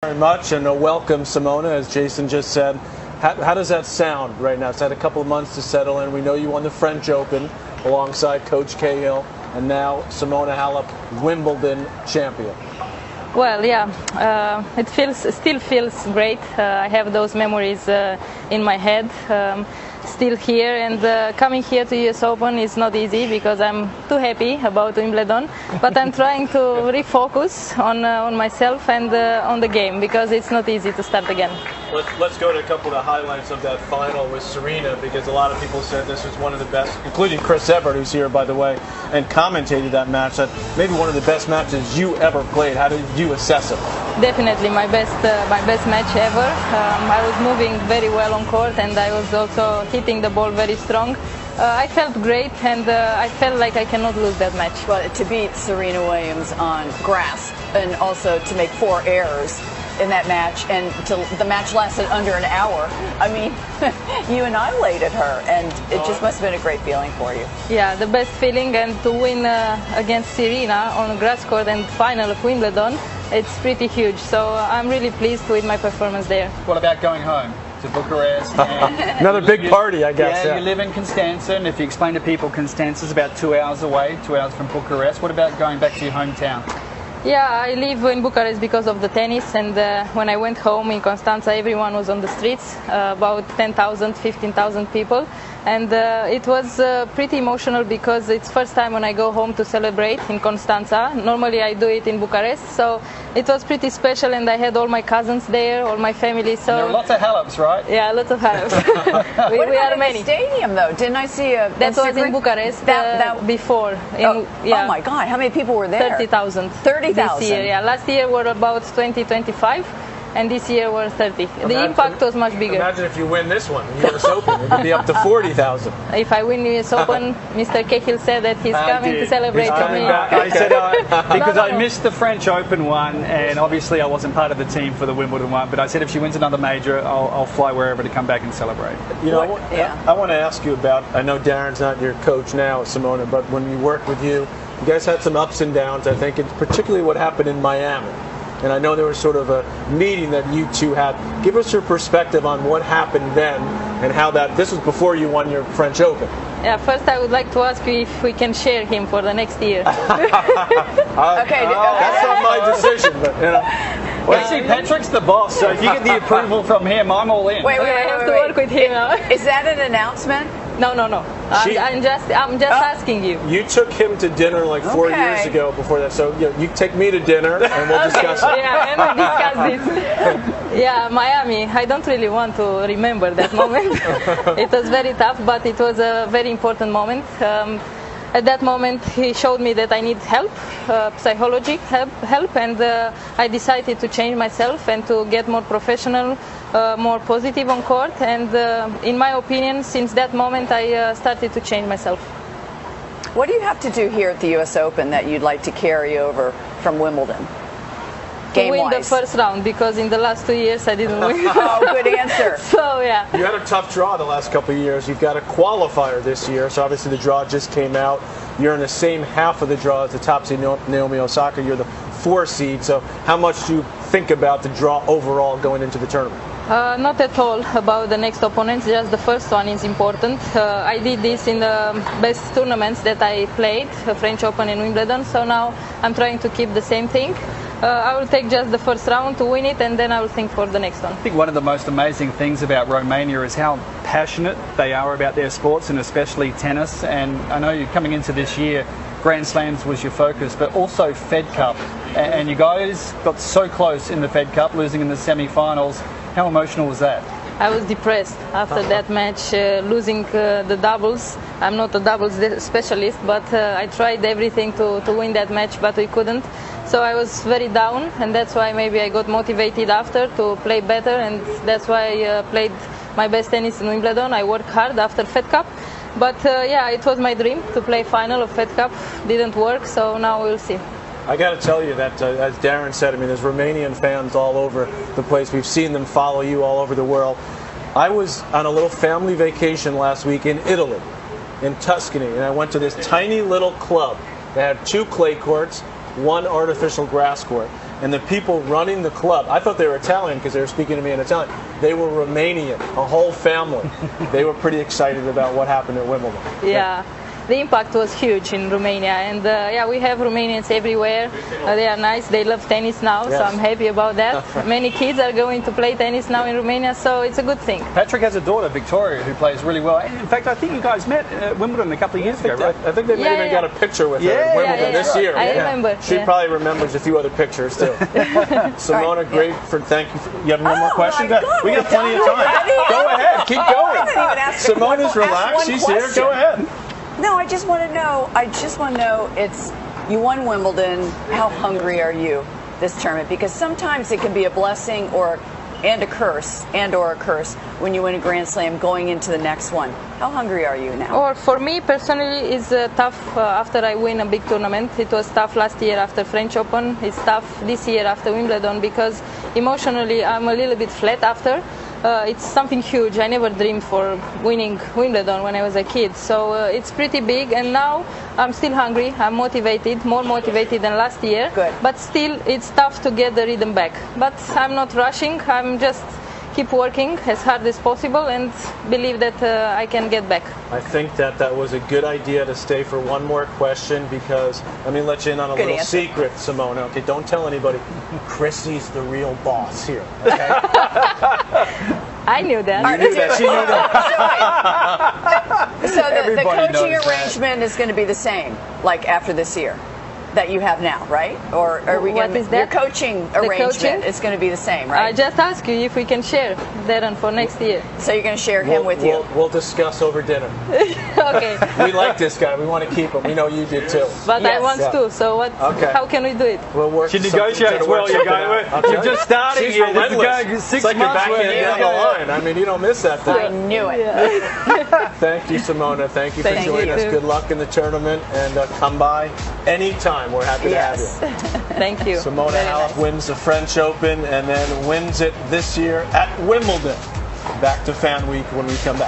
Very much, and welcome, Simona, as Jason just said. How does that sound right now? It's had a couple of months to settle in. We know you won the French Open alongside Coach Cahill, and now Simona Halep, Wimbledon champion. Well, yeah, it still feels great. I have those memories in my head. Still here, and coming here to US Open is not easy because I'm too happy about Wimbledon, but I'm trying to refocus on myself and on the game because it's not easy to start again. Let's go to a couple of the highlights of that final with Serena, because a lot of people said this was one of the best, including Chris Evert, who's here, by the way, and commentated that match, that maybe one of the best matches you ever played. How did you assess it? Definitely my best match ever. I was moving very well on court, and I was also hitting the ball very strong. I felt great, and I felt like I cannot lose that match. Well, to beat Serena Williams on grass, and also to make 4 errors in that match, and the match lasted under an hour. I mean, you annihilated her, and it just must have been a great feeling for you. Yeah, the best feeling, and to win against Serena on a grass court and final of Wimbledon, it's pretty huge. So I'm really pleased with my performance there. What about going home to Bucharest? Another big party, I guess. Yeah, you live in Constanța, and if you explain to people, Constanța is about 2 hours away, 2 hours from Bucharest. What about going back to your hometown? Yeah, I live in Bucharest because of the tennis, and when I went home in Constanța, everyone was on the streets, about 10,000, 15,000 people, and it was pretty emotional because it's first time when I go home to celebrate in Constanța. Normally I do it in Bucharest, so it was pretty special, and I had all my cousins there, all my family. So and there are lots of Haleps, right? Yeah, lots of Haleps. we are many. The stadium, though, didn't I see a? That was in Bucharest before. Oh my God! How many people were there? 30,000. 30,000. This year, yeah. Last year were about 20-25, and this year were 30. The impact was much bigger. Imagine if you win this one, the US Open, it would be up to 40,000. If I win US Open, Mr. Cahill said that he's coming to celebrate with me. I said because I missed the French Open one, and obviously I wasn't part of the team for the Wimbledon one, but I said if she wins another major, I'll fly wherever to come back and celebrate. You know, I want to ask you about, I know Darren's not your coach now, Simona, but when we worked with you, you guys had some ups and downs. I think it's particularly what happened in Miami. And I know there was sort of a meeting that you two had. Give us your perspective on what happened then and how this was before you won your French Open. Yeah, first I would like to ask you if we can share him for the next year. Okay. That's not my decision, but you know. Well, see, Patrick's the boss, so if you get the approval from him, I'm all in. Wait, I have to work with him now. Is that an announcement? No. I'm just asking you. You took him to dinner like 4 years ago before that, so you take me to dinner and we'll discuss it. Yeah, and we'll discuss this. Yeah, Miami. I don't really want to remember that moment. It was very tough, but it was a very important moment. At that moment, he showed me that I need help, psychological help, and I decided to change myself and to get more professional, more positive on court. And in my opinion, since that moment, I started to change myself. What do you have to do here at the US Open that you'd like to carry over from Wimbledon? To win the first round, because in the last 2 years I didn't win. Oh, good answer. So, yeah. You had a tough draw the last couple of years. You've got a qualifier this year, so obviously the draw just came out. You're in the same half of the draw as the top seed, Naomi Osaka. You're the 4 seed, so how much do you think about the draw overall going into the tournament? Not at all about the next opponents, just the first one is important. I did this in the best tournaments that I played, French Open and Wimbledon, so now I'm trying to keep the same thing. I will take just the first round to win it, and then I will think for the next one. I think one of the most amazing things about Romania is how passionate they are about their sports, and especially tennis. And I know you're coming into this year, Grand Slams was your focus, but also Fed Cup. And you guys got so close in the Fed Cup, losing in the semi-finals. How emotional was that? I was depressed after that match, losing the doubles. I'm not a doubles specialist, but I tried everything to win that match, but we couldn't. So I was very down, and that's why maybe I got motivated after to play better, and that's why I played my best tennis in Wimbledon. I worked hard after Fed Cup, but yeah, it was my dream to play final of Fed Cup. Didn't work, so now we'll see. I got to tell you that, as Darren said, I mean, there's Romanian fans all over the place. We've seen them follow you all over the world. I was on a little family vacation last week in Italy, in Tuscany, and I went to this tiny little club that had 2 clay courts, 1 artificial grass court. and the people running the club, I thought they were Italian because they were speaking to me in Italian. They were Romanian, a whole family. They were pretty excited about what happened at Wimbledon. Yeah. The impact was huge in Romania, and we have Romanians everywhere. They are nice. They love tennis now, so I'm happy about that. Many kids are going to play tennis now in Romania, so it's a good thing. Patrick has a daughter, Victoria, who plays really well. In fact, I think you guys met at Wimbledon a couple of years ago, right? I think they may even got a picture with her at Wimbledon this year. I remember. She probably remembers a few other pictures too. Simona, great for thank you. You have one more question? We got plenty of time. Go ahead, keep going. Simona's relaxed. She's here. Go ahead. No, I just want to know. You won Wimbledon. How hungry are you this tournament? Because sometimes it can be a blessing or a curse when you win a Grand Slam going into the next one. How hungry are you now? Or for me personally, it's tough after I win a big tournament. It was tough last year after French Open. It's tough this year after Wimbledon because emotionally I'm a little bit flat after. It's something huge. I never dreamed for winning Wimbledon when I was a kid. So it's pretty big, and now I'm still hungry. I'm motivated, more motivated than last year. Good. But still, it's tough to get the rhythm back. But I'm not rushing. I'm just keep working as hard as possible and believe that I can get back. I think that was a good idea to stay for one more question because let me let you in on a little secret, Simona. Okay, don't tell anybody. Chrissy's the real boss here. Okay? I knew that. You knew that. She knew that. So the coaching arrangement is going to be the same, like after this year, that you have now, right? Or are we going to? Your coaching arrangement is going to be the same, right? I just asked you if we can share Darren for next year. So you're going to share him with you? We'll discuss over dinner. Okay. We like this guy. We want to keep him. We know you did too. But I want to. So what? Okay. How can we do it? We'll work. She negotiates well. You're just starting. She's here. relentless. It's like you're backing down the line. I mean, you don't miss that thing. I knew it. Thank you, Simona. Thank you for joining us. Good luck in the tournament, and come by anytime. We're happy to have you. Thank you. Simona Halep wins the French Open and then wins it this year at Wimbledon. Back to Fan Week when we come back.